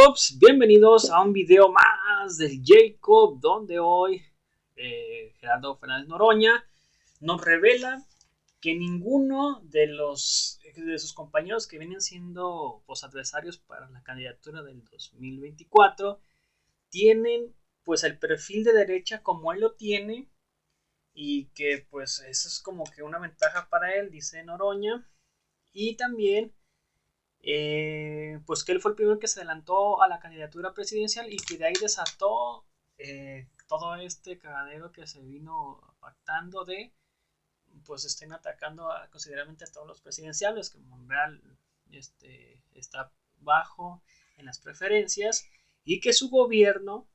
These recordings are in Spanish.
Jacobs, bienvenidos a un video más del Jacob, donde hoy Gerardo Fernández Noroña nos revela que ninguno de sus compañeros que vienen siendo adversarios para la candidatura del 2024 tienen pues el perfil de derecha como él lo tiene, y que pues eso es como que una ventaja para él, dice Noroña. Y también pues que él fue el primero que se adelantó a la candidatura presidencial y que de ahí desató todo este cagadero que se vino pactando de pues estén atacando considerablemente a todos los presidenciales, que Monreal está bajo en las preferencias y que su gobierno,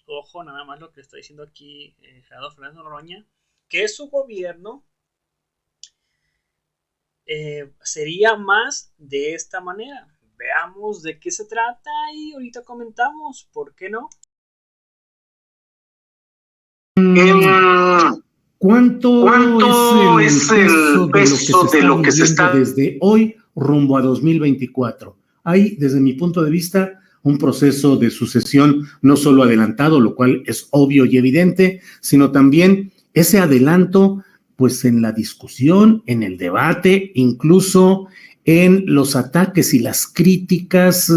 ojo nada más lo que está diciendo aquí Gerardo Fernández Noroña, que su gobierno sería más de esta manera. Veamos de qué se trata y ahorita comentamos, ¿por qué no? ¿Cuánto es el peso de lo que se está desde hoy rumbo a 2024? Hay, desde mi punto de vista, un proceso de sucesión no solo adelantado, lo cual es obvio y evidente, sino también ese adelanto pues en la discusión, en el debate, incluso en los ataques y las críticas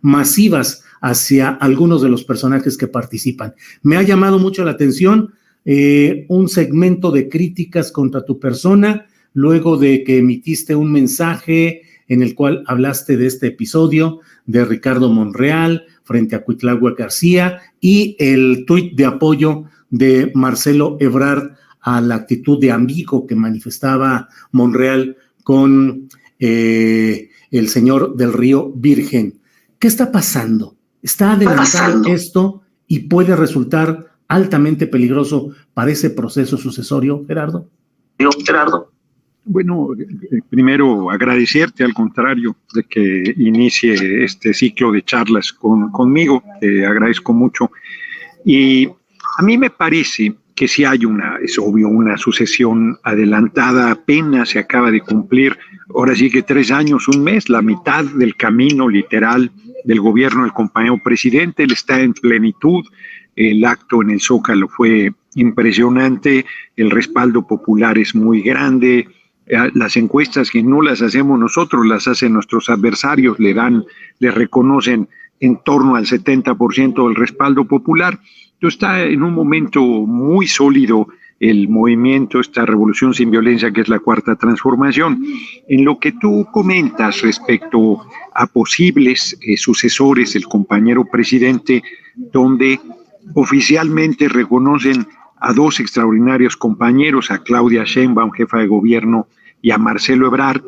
masivas hacia algunos de los personajes que participan. Me ha llamado mucho la atención un segmento de críticas contra tu persona, luego de que emitiste un mensaje en el cual hablaste de este episodio de Ricardo Monreal frente a Cuitláhuac García y el tuit de apoyo de Marcelo Ebrard a la actitud de amigo que manifestaba Monreal con el señor del Río Virgen. ¿Qué está pasando? ¿Está adelantado esto y puede resultar altamente peligroso para ese proceso sucesorio, Gerardo? Bueno, primero agradecerte, al contrario, de que inicie este ciclo de charlas conmigo, te agradezco mucho. Y a mí me parece que sí hay es obvio, una sucesión adelantada, apenas se acaba de cumplir, ahora sí que 3 años, un mes, la mitad del camino literal del gobierno del compañero presidente. Él está en plenitud, el acto en el Zócalo fue impresionante, el respaldo popular es muy grande, las encuestas que no las hacemos nosotros, las hacen nuestros adversarios, le reconocen en torno al 70% del respaldo popular. Entonces está en un momento muy sólido el movimiento, esta revolución sin violencia que es la Cuarta Transformación. En lo que tú comentas respecto a posibles sucesores del compañero presidente, donde oficialmente reconocen a 2 extraordinarios compañeros, a Claudia Sheinbaum, jefa de gobierno, y a Marcelo Ebrard.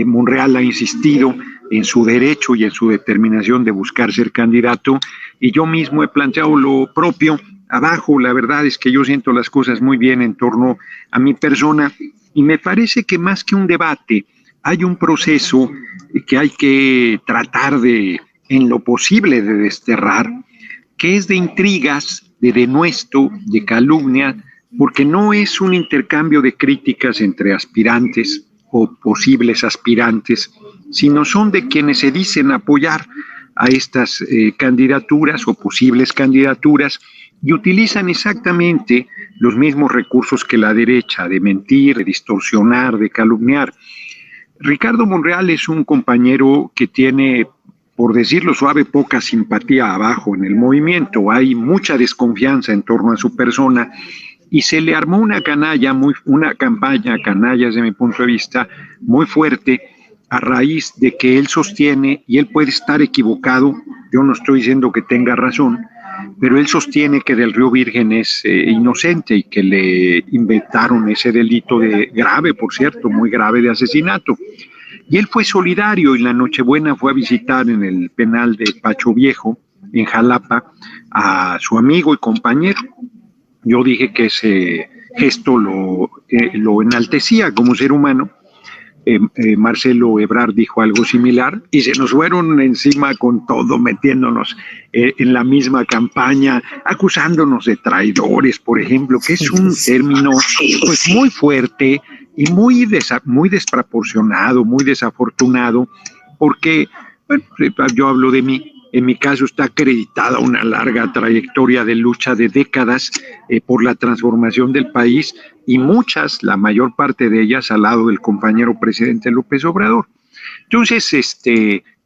Monreal ha insistido en su derecho y en su determinación de buscar ser candidato, y yo mismo he planteado lo propio. Abajo, la verdad es que yo siento las cosas muy bien en torno a mi persona, y me parece que más que un debate, hay un proceso que hay que tratar de, en lo posible, de desterrar, que es de intrigas, de denuesto, de calumnia, porque no es un intercambio de críticas entre aspirantes o posibles aspirantes, sino son de quienes se dicen apoyar a estas candidaturas o posibles candidaturas, y utilizan exactamente los mismos recursos que la derecha, de mentir, de distorsionar, de calumniar. Ricardo Monreal es un compañero que tiene, por decirlo suave, poca simpatía abajo en el movimiento. Hay mucha desconfianza en torno a su persona, y se le armó una campaña canalla desde mi punto de vista muy fuerte, a raíz de que él sostiene, y él puede estar equivocado, yo no estoy diciendo que tenga razón, pero él sostiene que Del Río Virgen es inocente y que le inventaron ese delito grave, por cierto, muy grave, de asesinato. Y él fue solidario, y la Nochebuena fue a visitar en el penal de Pacho Viejo, en Jalapa, a su amigo y compañero. Yo dije que ese gesto lo enaltecía como ser humano. Marcelo Ebrard dijo algo similar, y se nos fueron encima con todo, metiéndonos en la misma campaña, acusándonos de traidores, por ejemplo, que es un término pues muy fuerte y muy desproporcionado, muy desafortunado, porque bueno, yo hablo de mí. En mi caso está acreditada una larga trayectoria de lucha de décadas por la transformación del país y muchas, la mayor parte de ellas al lado del compañero presidente López Obrador. Entonces,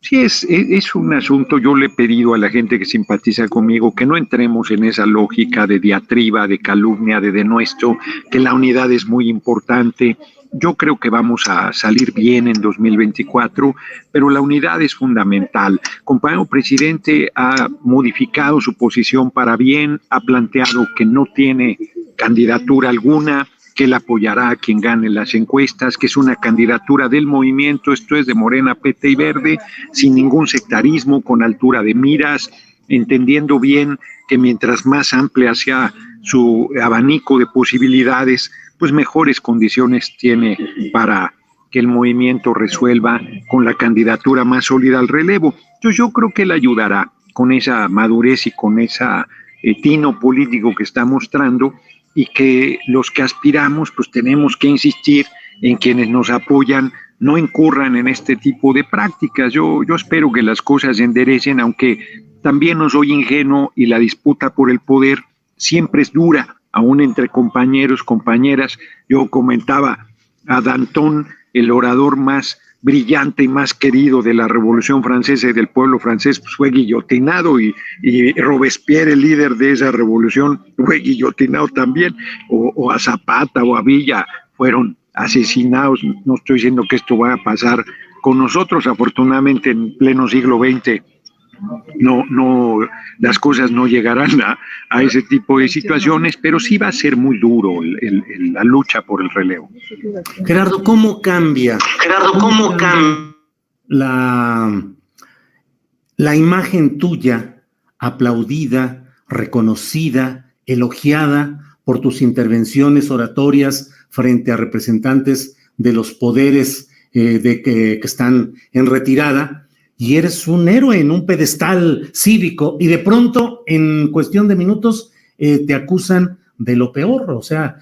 sí es un asunto, yo le he pedido a la gente que simpatiza conmigo que no entremos en esa lógica de diatriba, de calumnia, de denuesto, que la unidad es muy importante. Yo creo que vamos a salir bien en 2024, pero la unidad es fundamental. El compañero presidente ha modificado su posición para bien, ha planteado que no tiene candidatura alguna, que él apoyará a quien gane las encuestas, que es una candidatura del movimiento, esto es de Morena, PT y Verde, sin ningún sectarismo, con altura de miras, entendiendo bien que mientras más amplia sea su abanico de posibilidades, pues mejores condiciones tiene para que el movimiento resuelva con la candidatura más sólida al relevo. Entonces yo creo que él ayudará con esa madurez y con ese tino político que está mostrando, y que los que aspiramos pues tenemos que insistir en quienes nos apoyan no incurran en este tipo de prácticas. Yo espero que las cosas se enderecen, aunque también no soy ingenuo y la disputa por el poder siempre es dura, aún entre compañeros, compañeras. Yo comentaba a Danton, el orador más brillante y más querido de la Revolución Francesa y del pueblo francés, pues fue guillotinado, y Robespierre, el líder de esa revolución, fue guillotinado también, o a Zapata o a Villa fueron asesinados. No estoy diciendo que esto vaya a pasar con nosotros, afortunadamente en pleno siglo XX no, las cosas no llegarán a ese tipo de situaciones, pero sí va a ser muy duro la lucha por el relevo. Gerardo, ¿cómo cambia la imagen tuya, aplaudida, reconocida, elogiada por tus intervenciones oratorias frente a representantes de los poderes que están en retirada? Y eres un héroe en un pedestal cívico, y de pronto, en cuestión de minutos, te acusan de lo peor. O sea,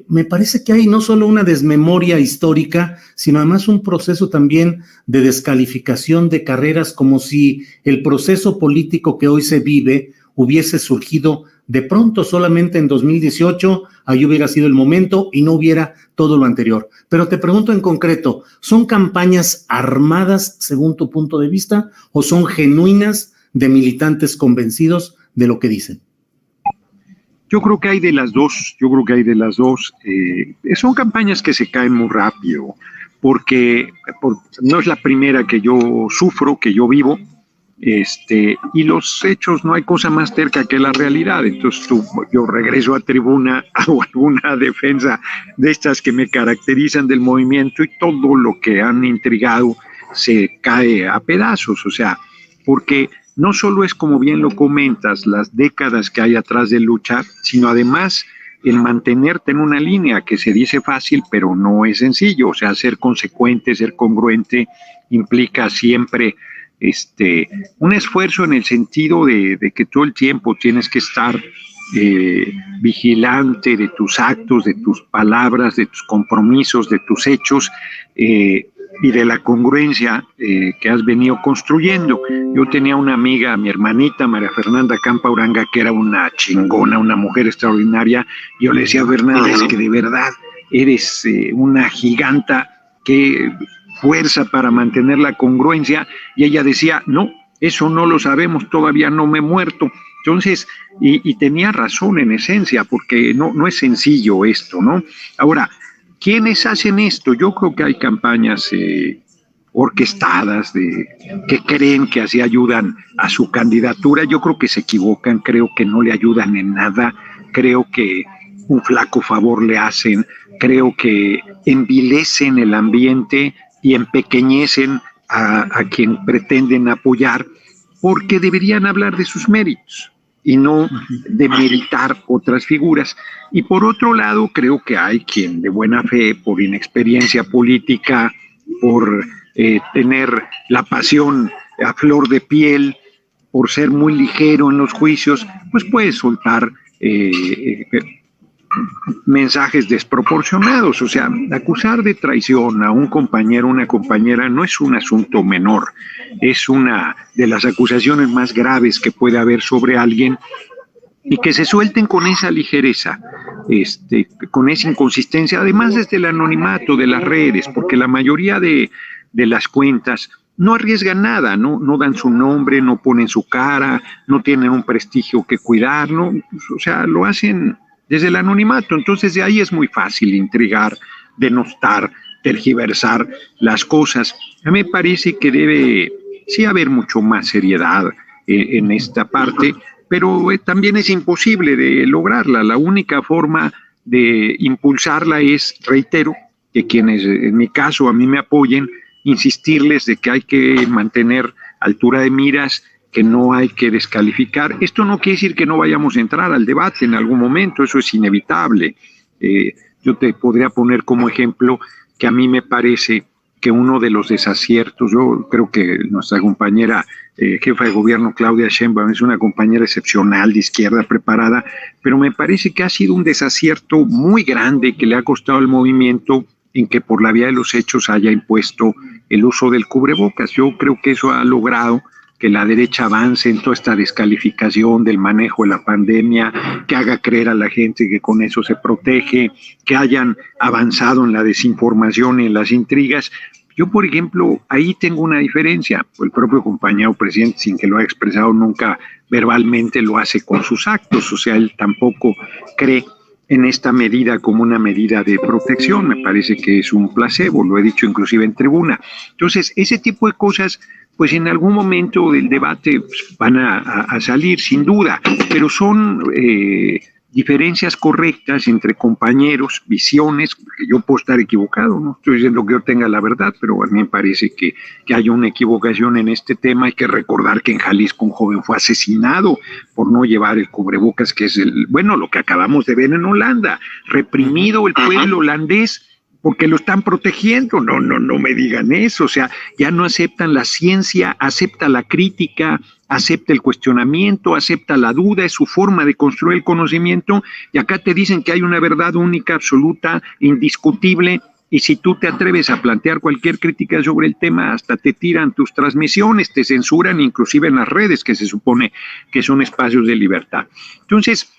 me parece que hay no solo una desmemoria histórica, sino además un proceso también de descalificación de carreras, como si el proceso político que hoy se vive hubiese surgido de pronto solamente en 2018, ahí hubiera sido el momento y no hubiera todo lo anterior. Pero te pregunto en concreto, ¿son campañas armadas según tu punto de vista o son genuinas de militantes convencidos de lo que dicen? Yo creo que hay de las dos, son campañas que se caen muy rápido, porque no es la primera que yo sufro, que yo vivo, y los hechos, no hay cosa más cerca que la realidad. Entonces yo regreso a tribuna, hago alguna defensa de estas que me caracterizan del movimiento, y todo lo que han intrigado se cae a pedazos. O sea, porque no solo es, como bien lo comentas, las décadas que hay atrás de luchar, sino además el mantenerte en una línea que se dice fácil, pero no es sencillo. O sea, ser consecuente, ser congruente, implica siempre un esfuerzo en el sentido de que todo el tiempo tienes que estar vigilante de tus actos, de tus palabras, de tus compromisos, de tus hechos, y de la congruencia que has venido construyendo. Yo tenía una amiga, mi hermanita María Fernanda Campa Uranga, que era una chingona, una mujer extraordinaria. Yo le decía a Fernanda, es que de verdad eres una giganta, que fuerza para mantener la congruencia. Y ella decía, no, eso no lo sabemos, todavía no me he muerto. Entonces, y tenía razón en esencia, porque no es sencillo esto, ¿no? Ahora, ¿quiénes hacen esto? Yo creo que hay campañas orquestadas que creen que así ayudan a su candidatura. Yo creo que se equivocan, creo que no le ayudan en nada, creo que un flaco favor le hacen, creo que envilecen el ambiente y empequeñecen a quien pretenden apoyar, porque deberían hablar de sus méritos y no demeritar otras figuras. Y por otro lado, creo que hay quien de buena fe, por inexperiencia política, por tener la pasión a flor de piel, por ser muy ligero en los juicios, pues puede soltar mensajes desproporcionados. O sea, acusar de traición a un compañero o una compañera no es un asunto menor, es una de las acusaciones más graves que puede haber sobre alguien, y que se suelten con esa ligereza, con esa inconsistencia, además desde el anonimato de las redes, porque la mayoría de las cuentas no arriesgan nada, no dan su nombre, no ponen su cara, no tienen un prestigio que cuidar, ¿no? O sea, lo hacen desde el anonimato. Entonces de ahí es muy fácil intrigar, denostar, tergiversar las cosas. A mí me parece que debe sí haber mucho más seriedad en esta parte, pero también es imposible de lograrla. La única forma de impulsarla es, reitero, que quienes en mi caso a mí me apoyen, insistirles de que hay que mantener altura de miras, que no hay que descalificar. Esto no quiere decir que no vayamos a entrar al debate en algún momento, eso es inevitable. Yo te podría poner como ejemplo que a mí me parece que uno de los desaciertos, yo creo que nuestra compañera jefa de gobierno Claudia Sheinbaum es una compañera excepcional, de izquierda, preparada, pero me parece que ha sido un desacierto muy grande que le ha costado al movimiento en que por la vía de los hechos haya impuesto el uso del cubrebocas. Yo creo que eso ha logrado que la derecha avance en toda esta descalificación del manejo de la pandemia, que haga creer a la gente que con eso se protege, que hayan avanzado en la desinformación y en las intrigas. Yo, por ejemplo, ahí tengo una diferencia. El propio compañero presidente, sin que lo haya expresado nunca verbalmente, lo hace con sus actos. O sea, él tampoco cree en esta medida como una medida de protección. Me parece que es un placebo, lo he dicho inclusive en tribuna. Entonces, ese tipo de cosas, pues en algún momento del debate van a salir, sin duda, pero son diferencias correctas entre compañeros, visiones, que yo puedo estar equivocado, no estoy diciendo que yo tenga la verdad, pero a mí me parece que hay una equivocación en este tema. Hay que recordar que en Jalisco un joven fue asesinado por no llevar el cubrebocas, que es lo que acabamos de ver en Holanda, reprimido el pueblo holandés porque lo están protegiendo. No me digan eso. O sea, ya no aceptan la ciencia, acepta la crítica, acepta el cuestionamiento, acepta la duda, es su forma de construir el conocimiento, y acá te dicen que hay una verdad única, absoluta, indiscutible, y si tú te atreves a plantear cualquier crítica sobre el tema, hasta te tiran tus transmisiones, te censuran inclusive en las redes, que se supone que son espacios de libertad. Entonces,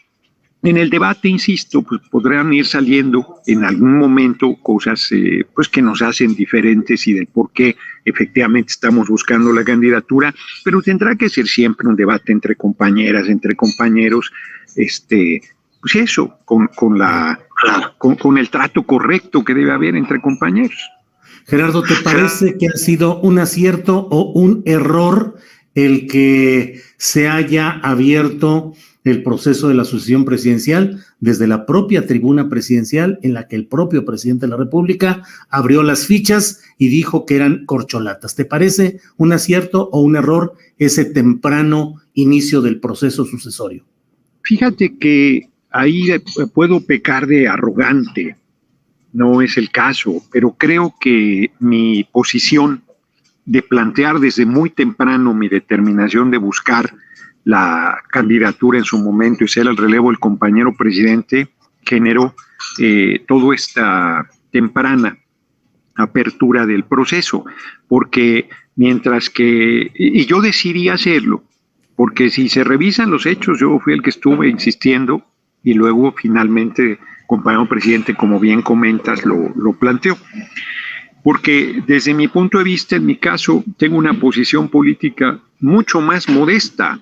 en el debate, insisto, pues podrán ir saliendo en algún momento cosas pues que nos hacen diferentes y del por qué efectivamente estamos buscando la candidatura, pero tendrá que ser siempre un debate entre compañeras, entre compañeros, pues eso, con el trato correcto que debe haber entre compañeros. Gerardo, ¿te parece que ha sido un acierto o un error el que se haya abierto el proceso de la sucesión presidencial desde la propia tribuna presidencial, en la que el propio presidente de la República abrió las fichas y dijo que eran corcholatas? ¿Te parece un acierto o un error ese temprano inicio del proceso sucesorio? Fíjate que ahí puedo pecar de arrogante, no es el caso, pero creo que mi posición de plantear desde muy temprano mi determinación de buscar la candidatura en su momento y ser el relevo del compañero presidente generó toda esta temprana apertura del proceso, porque mientras que, y yo decidí hacerlo, porque si se revisan los hechos, yo fui el que estuve insistiendo y luego finalmente el compañero presidente, como bien comentas, lo planteó. Porque desde mi punto de vista, en mi caso, tengo una posición política mucho más modesta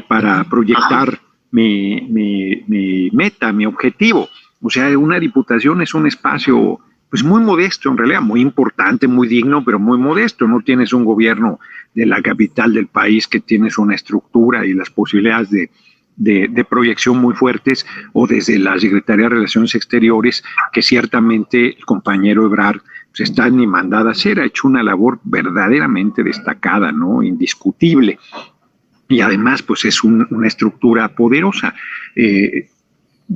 para proyectar mi meta, mi objetivo. O sea, una diputación es un espacio pues muy modesto, en realidad, muy importante, muy digno, pero muy modesto. No tienes un gobierno de la capital del país que tienes una estructura y las posibilidades de proyección muy fuertes, o desde la Secretaría de Relaciones Exteriores, que ciertamente el compañero Ebrard pues, está ni mandada a hacer, ha hecho una labor verdaderamente destacada, ¿no? Indiscutible. Y además, pues es una estructura poderosa.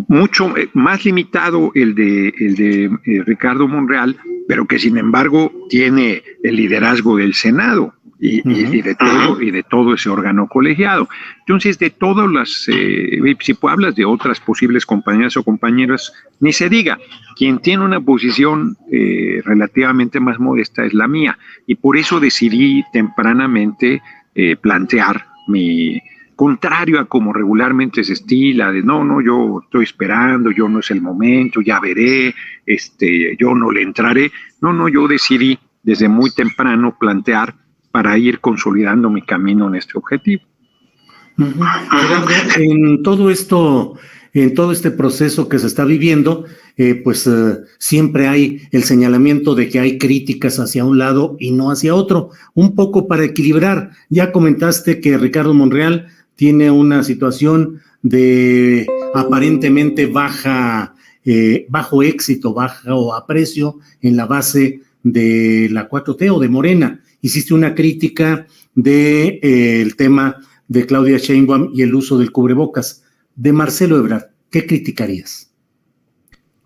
mucho más limitado el de Ricardo Monreal, pero que sin embargo tiene el liderazgo del Senado y de todo ese órgano colegiado. Entonces, de todas las, si hablas de otras posibles compañeras o compañeros, ni se diga. Quien tiene una posición relativamente más modesta es la mía, y por eso decidí tempranamente plantear mi, contrario a como regularmente se estila, de no, yo estoy esperando, yo no es el momento, ya veré, yo no le entraré. No, yo decidí desde muy temprano plantear para ir consolidando mi camino en este objetivo. Gerardo, en todo esto, en todo este proceso que se está viviendo, siempre hay el señalamiento de que hay críticas hacia un lado y no hacia otro, un poco para equilibrar. Ya comentaste que Ricardo Monreal tiene una situación de aparentemente bajo éxito, bajo aprecio en la base de la 4T o de Morena. Hiciste una crítica del tema de Claudia Sheinbaum y el uso del cubrebocas. De Marcelo Ebrard, ¿qué criticarías?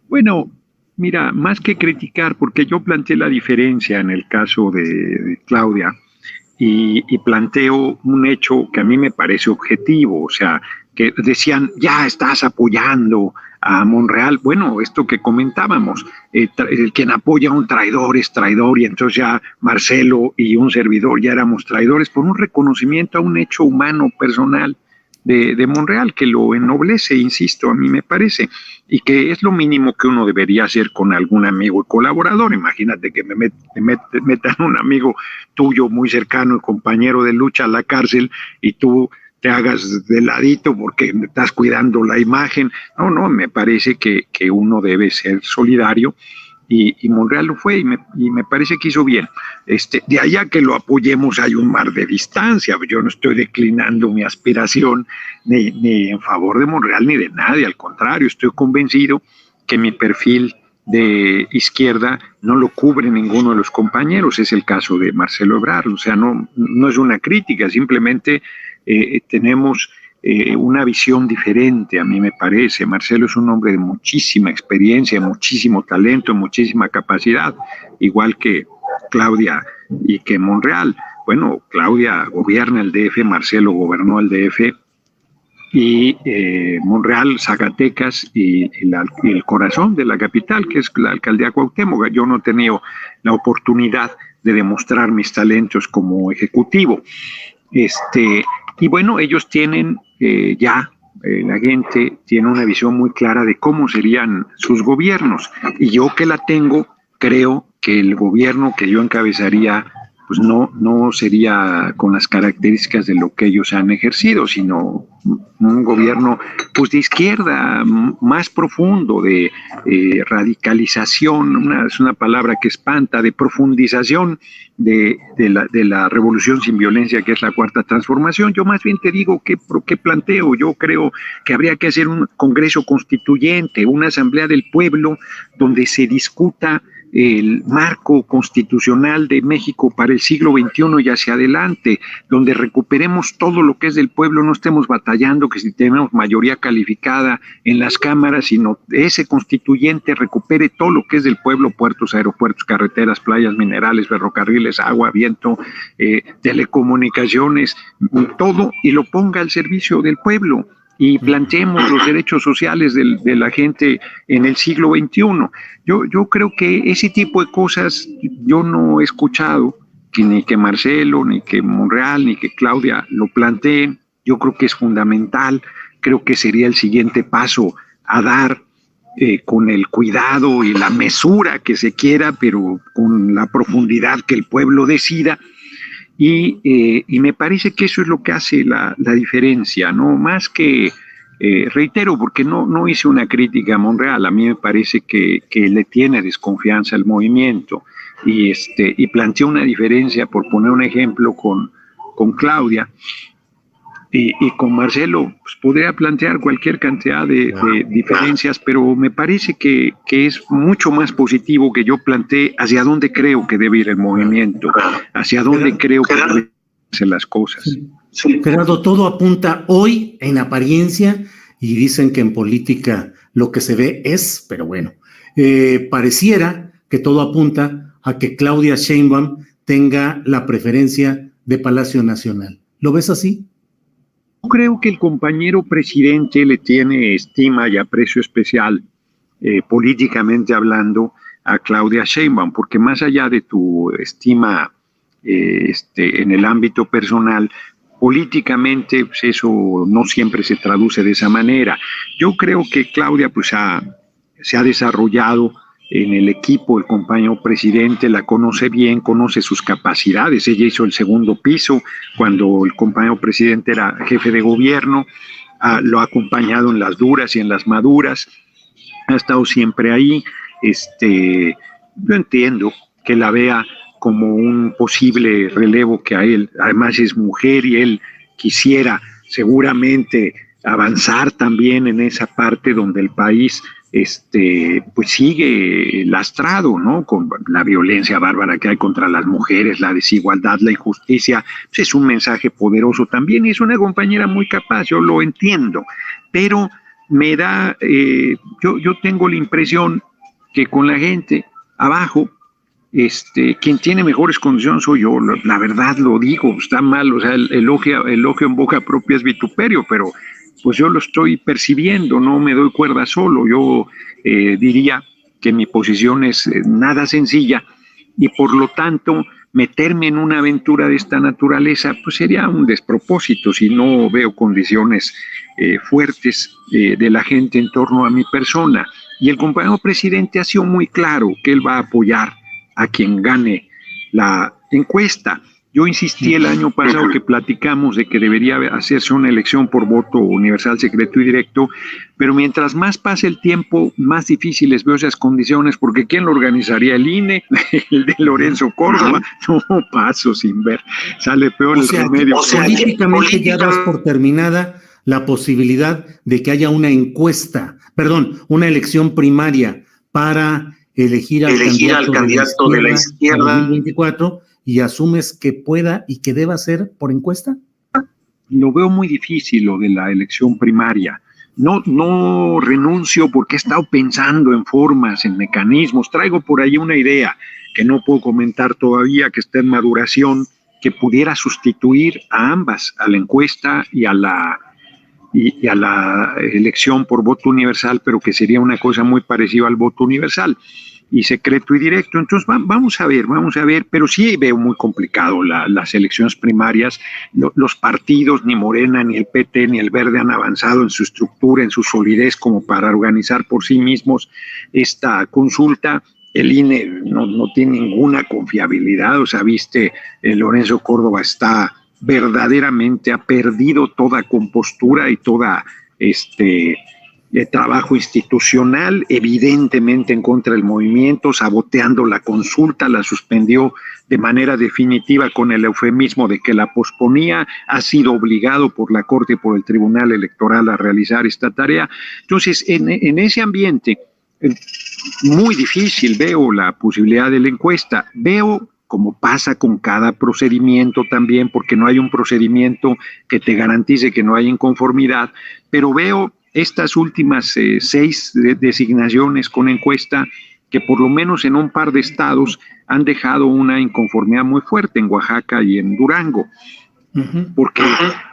Bueno, mira, más que criticar, porque yo planteé la diferencia en el caso de Claudia y planteo un hecho que a mí me parece objetivo, o sea, que decían, ya estás apoyando a Monreal. Bueno, esto que comentábamos, el quien apoya a un traidor es traidor, y entonces ya Marcelo y un servidor ya éramos traidores por un reconocimiento a un hecho humano personal de Monreal, que lo ennoblece, insisto, a mí me parece, y que es lo mínimo que uno debería hacer con algún amigo y colaborador. Imagínate que me metan un amigo tuyo muy cercano y compañero de lucha a la cárcel y tú te hagas de ladito porque estás cuidando la imagen. No, me parece que uno debe ser solidario, y Monreal lo fue, y me parece que hizo bien. De allá que lo apoyemos hay un mar de distancia. Yo no estoy declinando mi aspiración ni en favor de Monreal ni de nadie, al contrario, estoy convencido que mi perfil de izquierda no lo cubre ninguno de los compañeros. Es el caso de Marcelo Ebrard, o sea, no es una crítica, simplemente tenemos una visión diferente, a mí me parece. Marcelo es un hombre de muchísima experiencia, muchísimo talento, muchísima capacidad, igual que Claudia y que Monreal. Bueno, Claudia gobierna el DF, Marcelo gobernó el DF, y Monreal, Zacatecas y el corazón de la capital, que es la alcaldía Cuauhtémoc. Yo no he tenido la oportunidad de demostrar mis talentos como ejecutivo. Y bueno, ellos tienen la gente tiene una visión muy clara de cómo serían sus gobiernos, y yo que la tengo, creo que el gobierno que yo encabezaría pues no sería con las características de lo que ellos han ejercido, sino un gobierno pues de izquierda, más profundo, de radicalización, es una palabra que espanta, de profundización de la revolución sin violencia, que es la cuarta transformación. Yo más bien te digo ¿qué planteo? Yo creo que habría que hacer un congreso constituyente, una asamblea del pueblo donde se discuta el marco constitucional de México para el siglo XXI y hacia adelante, donde recuperemos todo lo que es del pueblo, no estemos batallando que si tenemos mayoría calificada en las cámaras, sino ese constituyente recupere todo lo que es del pueblo: puertos, aeropuertos, carreteras, playas, minerales, ferrocarriles, agua, viento, telecomunicaciones, todo, y lo ponga al servicio del pueblo. Y planteemos los derechos sociales de la gente en el siglo XXI. Yo creo que ese tipo de cosas yo no he escuchado que ni que Marcelo, ni que Monreal, ni que Claudia lo planteen. Yo creo que es fundamental, creo que sería el siguiente paso a dar, con el cuidado y la mesura que se quiera, pero con la profundidad que el pueblo decida. Y me parece que eso es lo que hace la diferencia, ¿no? Más que, reitero, porque no hice una crítica a Monreal, a mí me parece que le tiene desconfianza al movimiento, y planteó una diferencia, por poner un ejemplo, con Claudia, y con Marcelo pues podría plantear cualquier cantidad de diferencias, pero me parece que es mucho más positivo que yo plantee hacia dónde creo que debe ir el movimiento, hacia dónde creo que deben ser las cosas. Gerardo, todo apunta hoy en apariencia, y dicen que en política lo que se ve es, pero bueno, pareciera que todo apunta a que Claudia Sheinbaum tenga la preferencia de Palacio Nacional. ¿Lo ves así? Creo que el compañero presidente le tiene estima y aprecio especial, políticamente hablando, a Claudia Sheinbaum, porque más allá de tu estima en el ámbito personal, políticamente pues eso no siempre se traduce de esa manera. Yo creo que Claudia pues se ha desarrollado en el equipo, el compañero presidente la conoce bien, conoce sus capacidades. Ella hizo el segundo piso cuando el compañero presidente era jefe de gobierno, lo ha acompañado en las duras y en las maduras, ha estado siempre ahí. Yo entiendo que la vea como un posible relevo que a él, además es mujer y él quisiera seguramente avanzar también en esa parte donde el país pues sigue lastrado, ¿no? Con la violencia bárbara que hay contra las mujeres, la desigualdad, la injusticia, pues es un mensaje poderoso también y es una compañera muy capaz, yo lo entiendo, pero me da, yo tengo la impresión que con la gente abajo, quien tiene mejores condiciones soy yo, la verdad lo digo, está mal, o sea, el elogio en boca propia es vituperio, pero pues yo lo estoy percibiendo, no me doy cuerda solo. Yo diría que mi posición es nada sencilla y por lo tanto meterme en una aventura de esta naturaleza pues sería un despropósito si no veo condiciones fuertes de la gente en torno a mi persona. Y el compañero presidente ha sido muy claro que él va a apoyar a quien gane la encuesta. Yo insistí el año pasado que platicamos de que debería hacerse una elección por voto universal, secreto y directo, pero mientras más pase el tiempo, más difíciles veo esas condiciones, porque ¿quién lo organizaría? ¿El INE? ¿El de Lorenzo Córdoba? No, paso sin ver, sale peor el remedio. Políticamente ya das por terminada la posibilidad de que haya una una elección primaria para elegir al candidato de la izquierda 2024, y asumes que pueda y que deba ser por encuesta. Lo veo muy difícil lo de la elección primaria. No renuncio porque he estado pensando en formas, en mecanismos. Traigo por ahí una idea que no puedo comentar todavía, que está en maduración, que pudiera sustituir a ambas, a la encuesta y a la elección por voto universal, pero que sería una cosa muy parecida al voto universal y secreto y directo. Entonces vamos a ver, pero sí veo muy complicado las elecciones primarias. Los partidos, ni Morena, ni el PT, ni el Verde han avanzado en su estructura, en su solidez como para organizar por sí mismos esta consulta. El INE no tiene ninguna confiabilidad, o sea, viste, Lorenzo Córdoba está verdaderamente, ha perdido toda compostura y toda de trabajo institucional, evidentemente en contra del movimiento, saboteando la consulta, la suspendió de manera definitiva con el eufemismo de que la posponía, ha sido obligado por la Corte y por el Tribunal Electoral a realizar esta tarea. Entonces, en ese ambiente, muy difícil veo la posibilidad de la encuesta, veo como pasa con cada procedimiento también, porque no hay un procedimiento que te garantice que no hay inconformidad, pero veo estas últimas 6 designaciones con encuesta que por lo menos en un par de estados han dejado una inconformidad muy fuerte, en Oaxaca y en Durango. Porque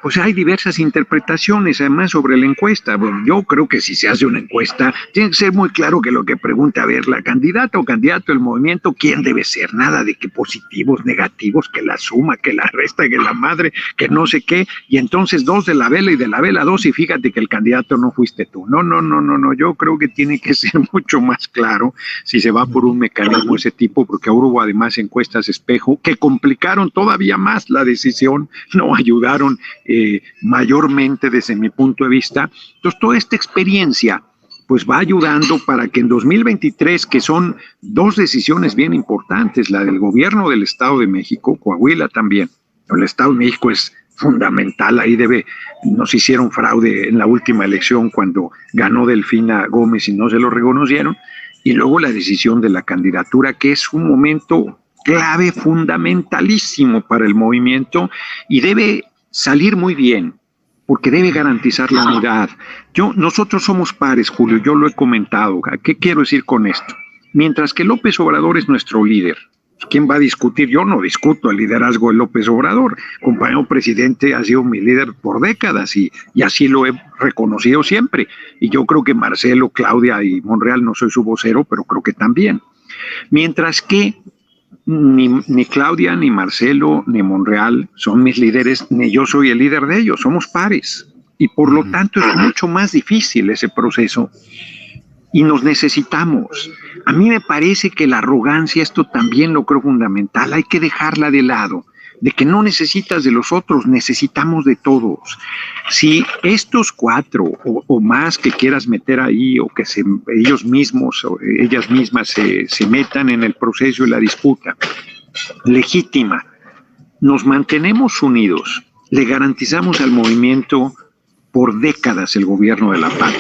pues hay diversas interpretaciones además sobre la encuesta. Bueno, yo creo que si se hace una encuesta tiene que ser muy claro que lo que pregunta, a ver, la candidata o candidato del movimiento, ¿quién debe ser? Nada de que positivos, negativos, que la suma, que la resta, que la madre, que no sé qué, y entonces 2 de la vela y de la vela 2 y fíjate que el candidato no fuiste tú. No, yo creo que tiene que ser mucho más claro si se va por un mecanismo de ese tipo, porque ahora hubo además encuestas espejo que complicaron todavía más la decisión, no ayudaron mayormente desde mi punto de vista. Entonces, toda esta experiencia pues va ayudando para que en 2023, que son 2 decisiones bien importantes, la del gobierno del Estado de México, Coahuila también, el Estado de México es fundamental, ahí nos hicieron fraude en la última elección cuando ganó Delfina Gómez y no se lo reconocieron, y luego la decisión de la candidatura, que es un momento clave, fundamentalísimo para el movimiento y debe salir muy bien porque debe garantizar la unidad. Nosotros somos pares, Julio, yo lo he comentado. ¿Qué quiero decir con esto? Mientras que López Obrador es nuestro líder, ¿quién va a discutir? Yo no discuto el liderazgo de López Obrador. Compañero presidente ha sido mi líder por décadas y así lo he reconocido siempre. Y yo creo que Marcelo, Claudia y Monreal, no soy su vocero, pero creo que también. Mientras que ni Claudia, ni Marcelo, ni Monreal son mis líderes, ni yo soy el líder de ellos, somos pares. Y por lo tanto es mucho más difícil ese proceso y nos necesitamos. A mí me parece que la arrogancia, esto también lo creo fundamental, hay que dejarla de lado, de que no necesitas de los otros, necesitamos de todos. Si estos 4 o más que quieras meter ahí, o que ellos mismos o ellas mismas se metan en el proceso y la disputa legítima, nos mantenemos unidos, le garantizamos al movimiento por décadas el gobierno de la paz.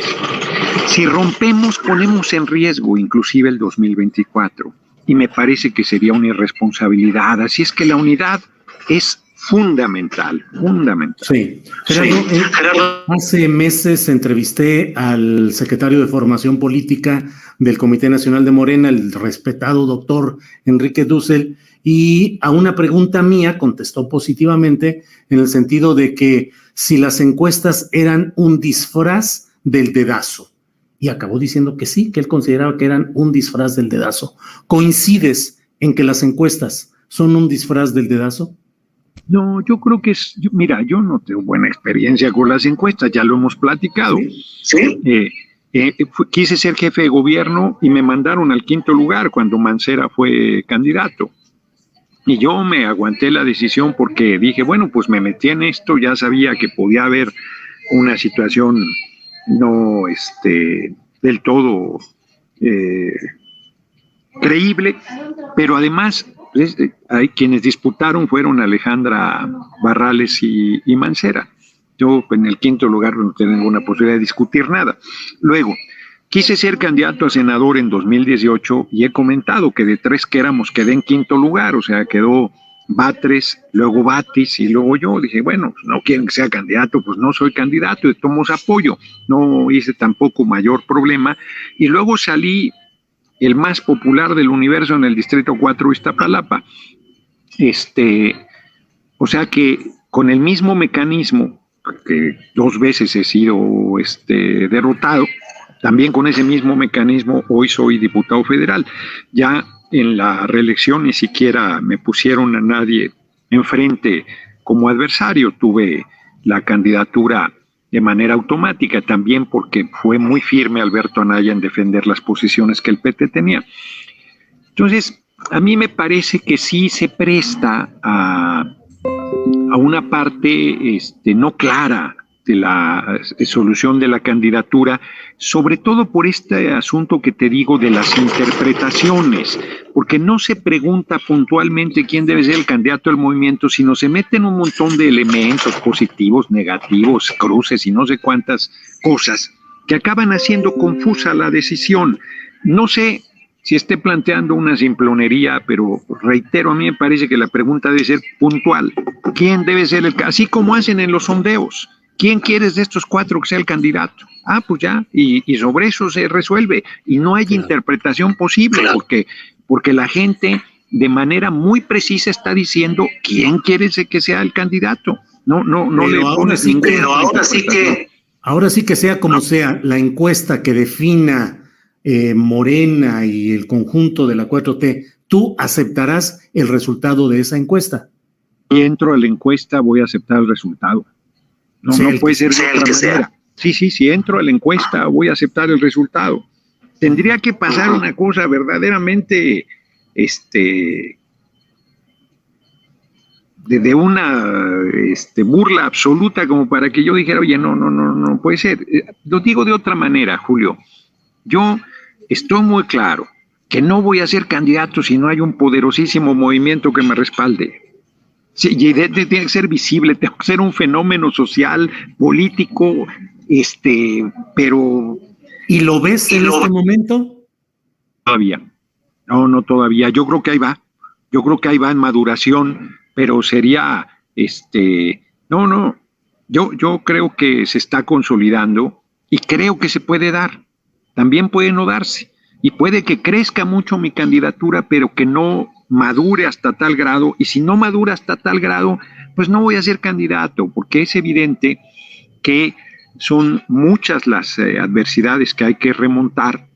Si rompemos, ponemos en riesgo inclusive el 2024, y me parece que sería una irresponsabilidad. Así es que la unidad es fundamental. Sí. Gerardo, hace meses entrevisté al secretario de Formación Política del Comité Nacional de Morena, el respetado doctor Enrique Dussel, y a una pregunta mía contestó positivamente en el sentido de que si las encuestas eran un disfraz del dedazo. Y acabó diciendo que sí, que él consideraba que eran un disfraz del dedazo. ¿Coincides en que las encuestas son un disfraz del dedazo? No, yo creo que mira, yo no tengo buena experiencia con las encuestas, ya lo hemos platicado. ¿Sí? Quise ser jefe de gobierno y me mandaron al 5º lugar cuando Mancera fue candidato. Y yo me aguanté la decisión porque dije, bueno, pues me metí en esto, ya sabía que podía haber una situación no del todo creíble, pero además hay quienes disputaron fueron Alejandra Barrales y Mancera. Yo en el 5º lugar no tengo ninguna posibilidad de discutir nada. Luego, quise ser candidato a senador en 2018 y he comentado que de 3 que éramos quedé en 5º lugar, o sea, quedó Batres, luego Batis y luego yo. Dije, bueno, pues no quieren que sea candidato, pues no soy candidato, de todos apoyo. No hice tampoco mayor problema. Y luego salí el más popular del universo en el Distrito 4 Iztapalapa. O sea que con el mismo mecanismo, que 2 veces he sido derrotado, también con ese mismo mecanismo hoy soy diputado federal. Ya en la reelección ni siquiera me pusieron a nadie enfrente como adversario, tuve la candidatura de manera automática, también porque fue muy firme Alberto Anaya en defender las posiciones que el PT tenía. Entonces, a mí me parece que sí se presta a una parte no clara de la solución de la candidatura, sobre todo por este asunto que te digo de las interpretaciones, porque no se pregunta puntualmente quién debe ser el candidato del movimiento, sino se meten un montón de elementos positivos, negativos, cruces y no sé cuántas cosas que acaban haciendo confusa la decisión. No sé si esté planteando una simplonería, pero reitero, a mí me parece que la pregunta debe ser puntual. ¿Quién debe ser así como hacen en los sondeos? ¿Quién quieres de estos 4 que sea el candidato? Ah, pues ya, y sobre eso se resuelve. Y no hay interpretación posible, porque la gente de manera muy precisa está diciendo quién quiere que sea el candidato. No le pones ningún. Ahora sí que sea como sea, la encuesta que defina Morena y el conjunto de la 4T, ¿tú aceptarás el resultado de esa encuesta? Si entro a la encuesta, voy a aceptar el resultado. No puede ser de otra manera. Sí, si entro a la encuesta, voy a aceptar el resultado. Tendría que pasar una cosa verdaderamente, de una burla absoluta como para que yo dijera, oye, no puede ser. Lo digo de otra manera, Julio. Yo estoy muy claro que no voy a ser candidato si no hay un poderosísimo movimiento que me respalde. Sí, y tiene que ser visible, tengo que ser un fenómeno social, político, pero... ¿Y lo ves en este momento? Todavía. No, todavía. Yo creo que ahí va. Yo creo que ahí va en maduración, pero sería, Yo creo que se está consolidando y creo que se puede dar. También puede no darse. Y puede que crezca mucho mi candidatura, pero que no madure hasta tal grado. Y si no madura hasta tal grado, pues no voy a ser candidato, porque es evidente que son muchas las adversidades que hay que remontar.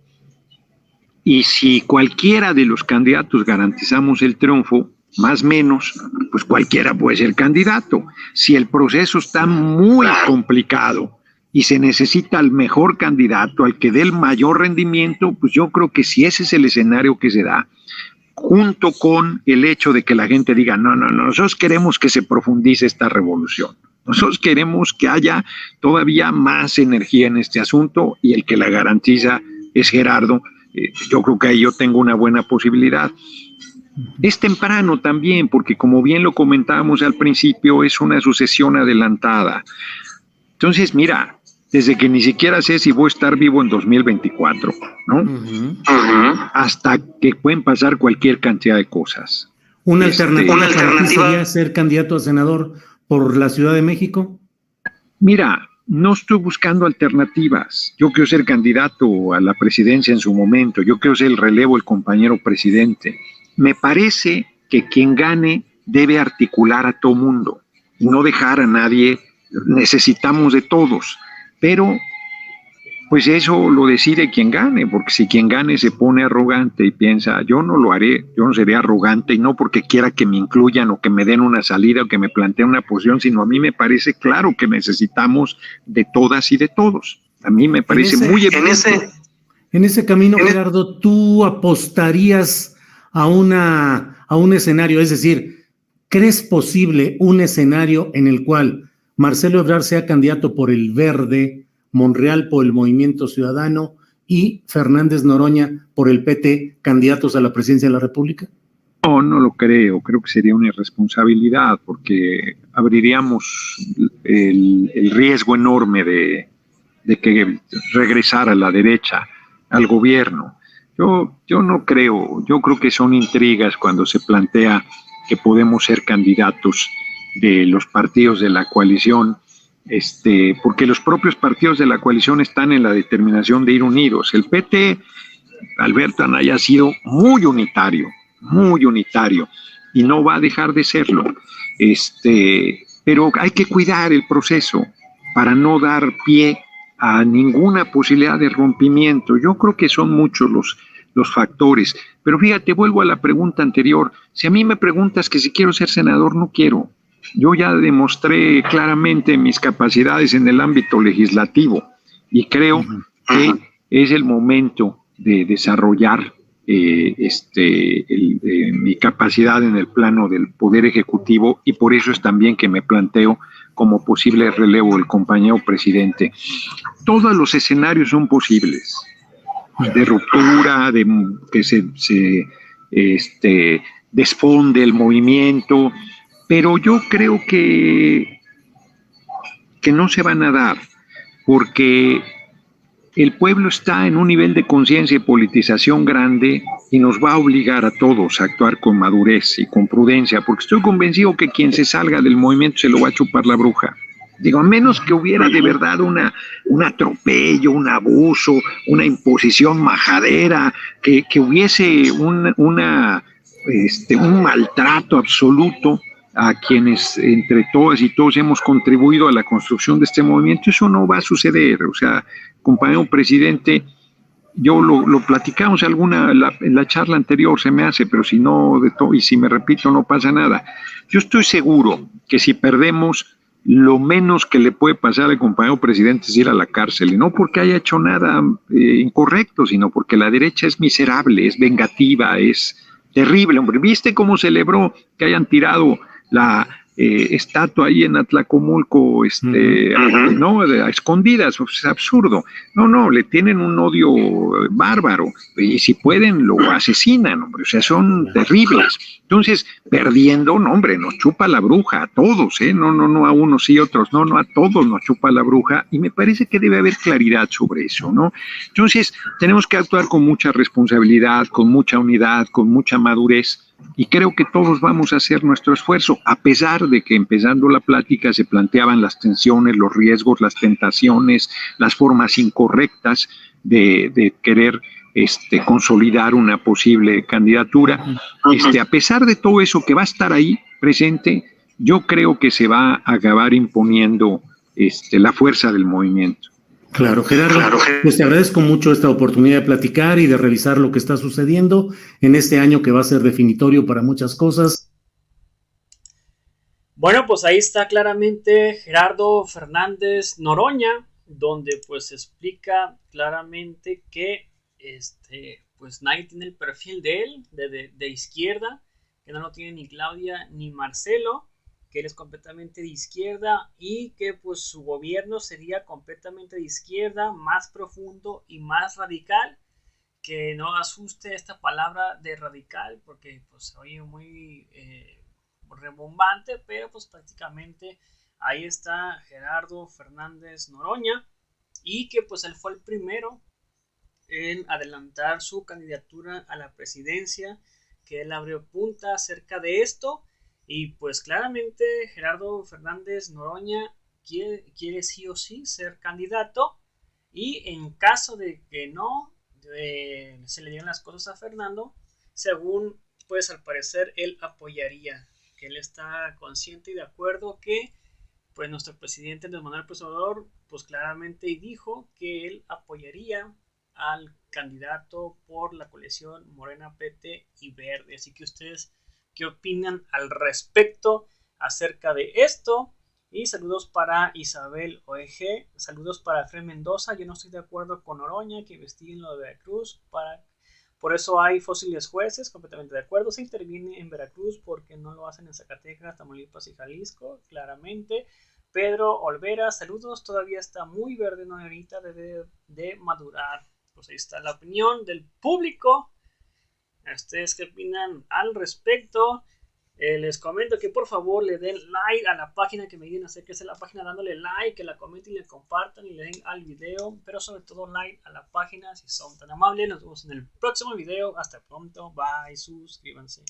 Y si cualquiera de los candidatos garantizamos el triunfo, más o menos, pues cualquiera puede ser candidato. Si el proceso está muy complicado y se necesita al mejor candidato, al que dé el mayor rendimiento, pues yo creo que si ese es el escenario que se da, junto con el hecho de que la gente diga, no, nosotros queremos que se profundice esta revolución. Nosotros queremos que haya todavía más energía en este asunto y el que la garantiza es Gerardo. Yo creo que ahí yo tengo una buena posibilidad. Es temprano también, porque como bien lo comentábamos al principio, es una sucesión adelantada. Entonces, mira, desde que ni siquiera sé si voy a estar vivo en 2024, ¿no? Hasta que pueden pasar cualquier cantidad de cosas. ¿Una alternativa sería ser candidato a senador por la Ciudad de México? Mira, no estoy buscando alternativas. Yo quiero ser candidato a la presidencia en su momento. Yo quiero ser el relevo del compañero presidente. Me parece que quien gane debe articular a todo mundo y no dejar a nadie. Necesitamos de todos, pero pues eso lo decide quien gane, porque si quien gane se pone arrogante y piensa, yo no lo haré, yo no seré arrogante, y no porque quiera que me incluyan o que me den una salida o que me planteen una posición, sino a mí me parece claro que necesitamos de todas y de todos. A mí me parece muy evidente. En ese camino, Gerardo, ¿tú apostarías a un escenario? Es decir, ¿crees posible un escenario en el cual Marcelo Ebrard sea candidato por el Verde, Monreal por el Movimiento Ciudadano y Fernández Noroña por el PT, candidatos a la presidencia de la República? No lo creo. Creo que sería una irresponsabilidad, porque abriríamos el riesgo enorme de que regresara la derecha al gobierno. Yo no creo. Yo creo que son intrigas cuando se plantea que podemos ser candidatos de los partidos de la coalición, porque los propios partidos de la coalición están en la determinación de ir unidos. El PT, Alberto Anaya, ha sido muy unitario, y no va a dejar de serlo. Pero hay que cuidar el proceso para no dar pie a ninguna posibilidad de rompimiento. Yo creo que son muchos los factores. Pero fíjate, vuelvo a la pregunta anterior. Si a mí me preguntas que si quiero ser senador, no quiero. Yo ya demostré claramente mis capacidades en el ámbito legislativo y creo que es el momento de desarrollar mi capacidad en el plano del Poder Ejecutivo, y por eso es también que me planteo como posible relevo del compañero presidente. Todos los escenarios son posibles, de ruptura, de que se desfonde el movimiento, pero yo creo que no se van a dar, porque el pueblo está en un nivel de conciencia y politización grande y nos va a obligar a todos a actuar con madurez y con prudencia, porque estoy convencido que quien se salga del movimiento se lo va a chupar la bruja. Digo, a menos que hubiera de verdad un atropello, un abuso, una imposición majadera, que hubiese un maltrato absoluto a quienes entre todas y todos hemos contribuido a la construcción de este movimiento. Eso no va a suceder. O sea, compañero presidente, yo lo platicamos en la charla anterior, se me hace, pero si no, y si me repito, no pasa nada. Yo estoy seguro que si perdemos, lo menos que le puede pasar al compañero presidente es ir a la cárcel, y no porque haya hecho nada incorrecto, sino porque la derecha es miserable, es vengativa, es terrible. Hombre, ¿viste cómo celebró que hayan tirado la estatua ahí en Atlacomulco, ¿no? A escondidas? Es absurdo. No, le tienen un odio bárbaro, y si pueden lo asesinan, hombre. O sea, son terribles. Entonces, perdiendo, no, hombre, nos chupa la bruja a todos, no a unos y otros, no, a todos nos chupa la bruja, y me parece que debe haber claridad sobre eso, ¿no? Entonces, tenemos que actuar con mucha responsabilidad, con mucha unidad, con mucha madurez, Y creo que todos vamos a hacer nuestro esfuerzo, a pesar de que empezando la plática se planteaban las tensiones, los riesgos, las tentaciones, las formas incorrectas de querer consolidar una posible candidatura. A pesar de todo eso que va a estar ahí presente, yo creo que se va a acabar imponiendo la fuerza del movimiento. Claro, Gerardo, pues te agradezco mucho esta oportunidad de platicar y de revisar lo que está sucediendo en este año que va a ser definitorio para muchas cosas. Bueno, pues ahí está claramente Gerardo Fernández Noroña, donde pues explica claramente que pues nadie tiene el perfil de él, de izquierda, que no lo tiene ni Claudia ni Marcelo, que él es completamente de izquierda y que pues su gobierno sería completamente de izquierda, más profundo y más radical, que no asuste esta palabra de radical porque pues se oye muy rebombante, pero pues prácticamente ahí está Gerardo Fernández Noroña y que pues él fue el primero en adelantar su candidatura a la presidencia, que él abrió punta acerca de esto. Y pues claramente Gerardo Fernández Noroña quiere sí o sí ser candidato, y en caso de que no se le dieran las cosas a Fernando, según pues al parecer él apoyaría, que él está consciente y de acuerdo que pues nuestro presidente Andrés Manuel López Obrador pues claramente dijo que él apoyaría al candidato por la coalición Morena, PT y Verde. Así que ustedes, ¿qué opinan al respecto acerca de esto? Y saludos para Isabel OEG, saludos para Fred Mendoza. Yo no estoy de acuerdo con Oroña que investiguen lo de Veracruz, por eso hay fósiles jueces, completamente de acuerdo. Se interviene en Veracruz porque no lo hacen en Zacatecas, Tamaulipas y Jalisco, claramente. Pedro Olvera, saludos, todavía está muy verde, no ahorita debe de madurar. Pues ahí está la opinión del público. ¿Ustedes qué opinan al respecto? Les comento que por favor le den like a la página, que me ayuden a hacer crecer la página dándole like, que la comenten y la compartan y le den al video, pero sobre todo like a la página si son tan amables. Nos vemos en el próximo video. Hasta pronto, bye, suscríbanse.